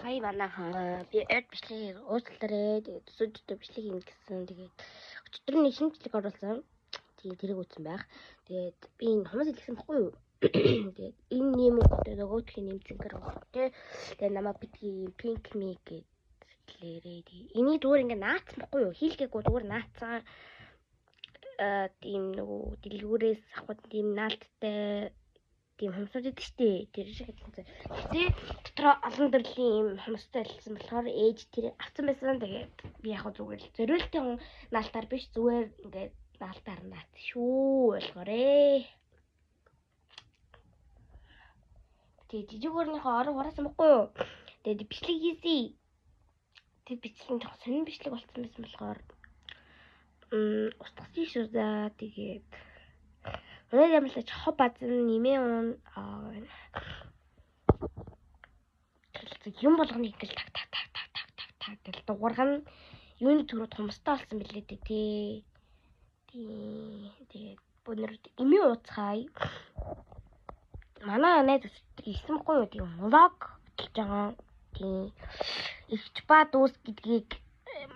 Сая манайхан би эд бичлэгийг уучлаарай. Тэгээд сүдтэй бичлэг ин гэсэн. Тэгээд өчигдөр нэг шинжлэх оруулсан. Тэгээд тэрийг үзсэн байх. Тэгээд би энэ хүмүүс хэлсэн баггүй юу? Тэгээд энэ юм гэдэг нөгөөдхийн нэмцэнгэр тий. Тэгээд намайг битгий pink me гэдлээрээ. Энийг зүгээр ингээ наацсан баггүй юу? Хийлгээгүй зүгээр наацсан. Тийм нөгөө дэлгүүрээс авах тийм наалттай тийм хүмүүсүүд идэх штеп. Тэр шиг хэлсэн. Гэтэ дотор олон төрлийн юм хүмүүстэй хэлсэн болохоор ээж тэр авсан байсан. Тэгээд би яг зүгээр зориултын хүн наалтаар биш зүгээр ингээд наалтаар наац шүү ойлгоорой. Тэгээд жижигөрнийхөө орон хураасан баггүй юу? Тэгээд бичлэг хийсэн. Тэр бичлэг нь сонин бичлэг болсон байсан болохоор устгасан шүү за. Тэгээд өнөө ямлаач хоб базан нэмээ уун юм болгоны ингээл так гэл дуургана юуны төрөд хумстай болсон билээ тий. Тэгээд өнөр имээ ууцгаая. Манай найз ихсэнгүй юу тийм влог хийж байгаа. Тийм ихч ба дүүс гэдгийг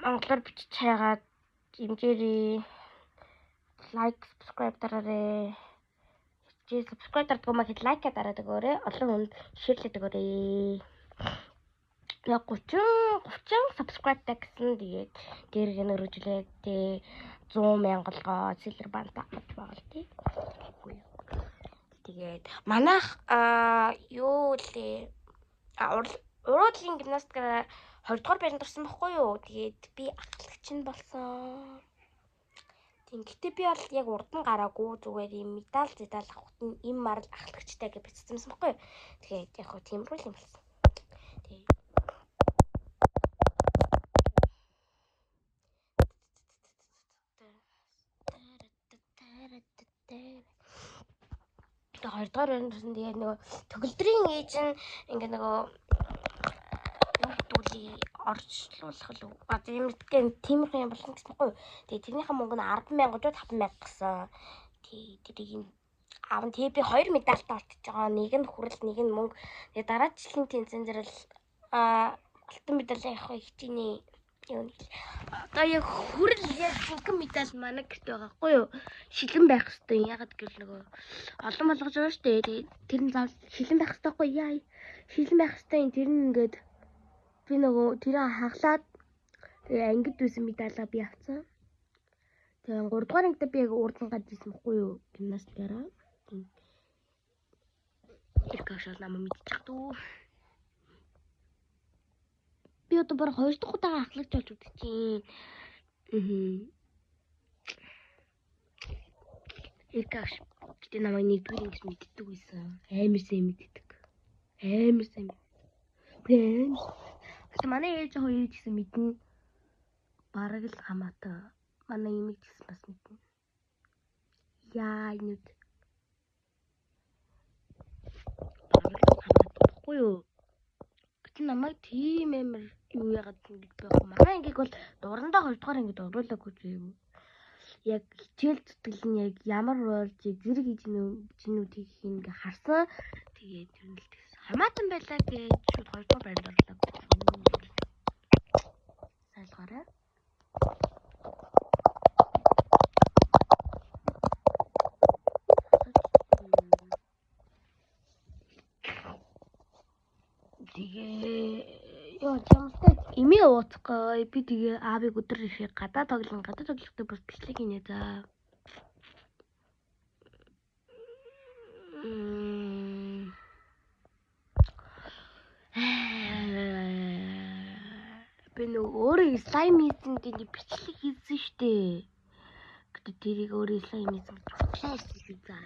монголоор бичиж хайгаад хэмжээрээ лайк subscribe дараарай. Чи subscribe дардаг юм ахэд лайк дараад өгөөрэй. Олон хүнд шеэрлээд өгөөрэй. Яг 30 subscribe гэсэн тэгээд дээрээ нөрөжлээ тий 100,000 сэлэр банта авч байгаа л тий. Тэгээд манайх юу лээ уруудлын гимнастикаараа 2 дугаар байранд орсон байхгүй юу? Тэгээд би ахлагч нь болсон. Тийм гэтээ би бол яг урд нь гараагүй зүгээр юм медаль авахт нь им марл ахлагчтай гэж бичсэн байхгүй юу? Тэгээд яг хөө тиймэрхүү юм болсон. Тэгээд хоёрдугаар байранд тэгээд нөгөө төгөлдрийн ээж нь ингээ нөгөө дүүли орчлуулах л тиймэрхүү юм болсон гэсэн байхгүй юу? Тэгээд тэрнийхээ мөнгө нь 10,000 5,000 гэсэн. Тэрийг аав тий би 2 медальтай олчж байгаа. Нэг нь хүрэл, нэг нь мөнгө. Тэгээд дараа жилийн тэнцэнээр л алтан медаль авах хичээний юу нэг. Одоо яг хүрэл яг хөнгөн медаль манай гэрт байгаа байхгүй юу? Шилэн байх хэвээр. Ягаад гэвэл нөгөө олон болгож байгаа шүү дээ. Тэгээд тэр нь заавал шилэн байх хэвээр байхгүй яа. Шилэн байх хэвээр тэр нь ингээд би нөгөө тэрийг хаглаад тэгээ ангид байсан медалаа би авсан. Тэгээ 3 дугаар ангид би яг урдан гад ирсэн байхгүй юу? Гимнастикаараа. Тэр кашал намайг мэдчих дүү. Би одоо баг 2 дахь удаага ахлагч болж үзчихээн. Иркаш. Гэтэ намайг нэгдүгээр ингэж мэддэг байсан. Амар сайн мэддэг. Манай ээж хоёр гэсэн мэднэ. Бараг л хамаатай. Манай имийг гэсэн бас мэднэ. Яа нүд. Бараг л хамаатай баггүй юу? Гэтэ намайг тийм амар юу яагаад ингэж байхгүй. Манай ангийг бол дурандаа 2 дугаар ангид оруулаагүй юм. Яг хичээл зүтгэл нь яг ямар болж зэрэг хийж чинүүдийг ингээ харсан. Тэгээд тэр нь л тэгсэн. Хамаатан байлаа гэж шууд 2 дугаар байранд орлоо. Сайлгаарай. Тэгээ ёо чамтай имээ ууцгаа. Би тэгээ аавыг өдөр ихийг гадаа тоглохтой бас бичлэг хийнэ за. Би нөгөө өөрөө слайм хийсэн гэдэг бичлэг хийсэн штэ. Гэтэ тэрийг өөрөө слайм хийсэн гэж хэлсэн шүү за.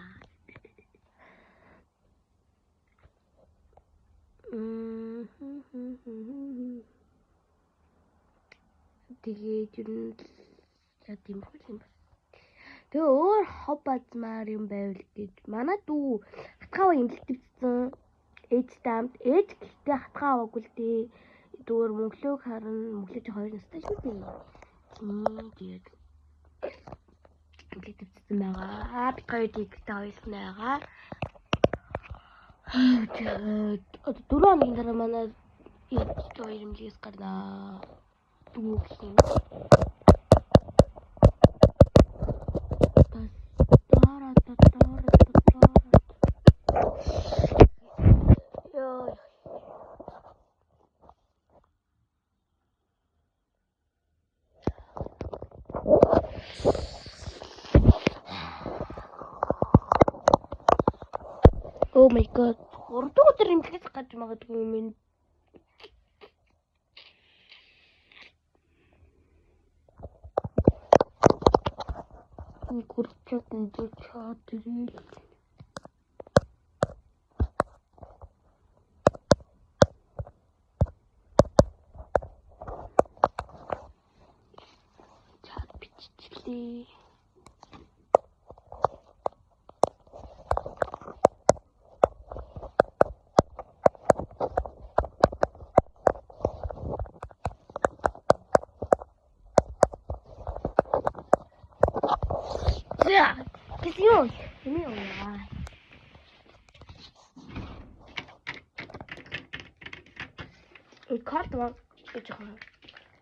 Тэгээд юу тийм юм бэ? Тэгээ өөр хоб базмаар юм байвал гэж манай дүү хатгаа имлэлтвсэн ээжтэй хамт ээж гэхдээ хатгаа аваагүй л дээ. Дүүр мөглөөг харна мөглөөж 2 настай шүү дээ. Тэгээд имлэлтвсэн байгаа. Бид хоёр дигтэй хоёрсан байгаа. Тэгээд 4 хоногийн дараа манай Ito irimligas karna tuukin. Oh my god. Урдуу өдөр имлэгээс гаж магадгүй юм. Гурчод энэ чад ирээ. Чад биччихлээ. Kasi yun. Yun yun na. Карт маань гэж байгаа.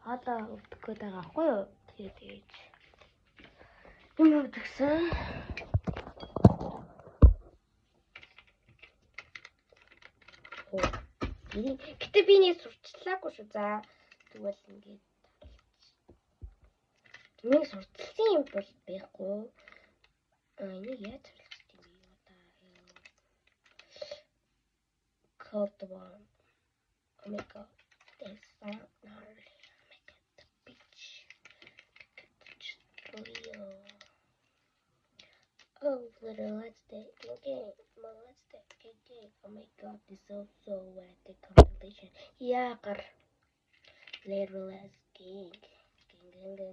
Хада өгдөггүй байгаа хгүй юу? Тэгээд юм өгдөгсөн. Гэтэ би нэг сурчлаагүй шүү. За тэгвэл ингээд нэг сурталсан юм бол байхгүй. Энийг яаж сурах юм бэ одоо? Code one. Oh my god. This song not make it the beach. Oh, little let's take again. Let's take again. Oh my god, this is so wet. The compilation. Yeah, little let's gang. Gang.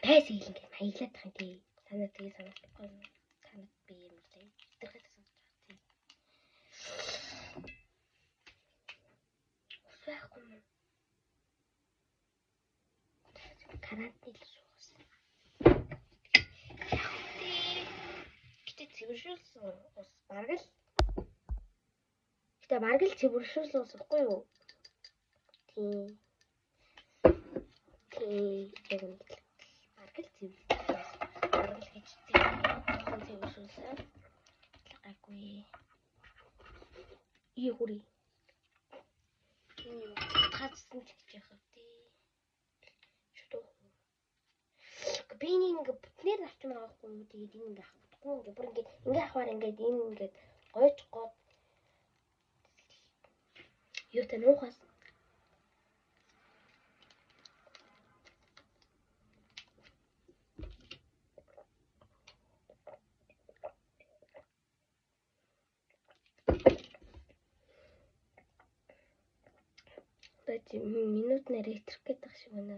Тайс хийлгээ хаялаад тань тий. Санаа тэгээ санахгүй юм. Танад би юм тий. Тэрхээс сонсож тий. Усаахгүй юм. Карантин л суус. Гэтэ цэвэршүүлсэн ус бараг л. Гэтэ бараг л цэвэршүүлсэн ус ихгүй юу? Тий. Яг нь бараг л цэвэршүүлсэн. Айгүй. Ийгүри. Хатсан ч гэж яхав тий. Шүтөө. Би нэг бүтнээр авчмаар байхгүй юу? Тэгээд энэ ингээ авахгүй ингээ бүр ингээ авахаар ингээ энэ ингээ гойж гоод юу тань уухаас минут нэр итрэх гэдэг шиг байна.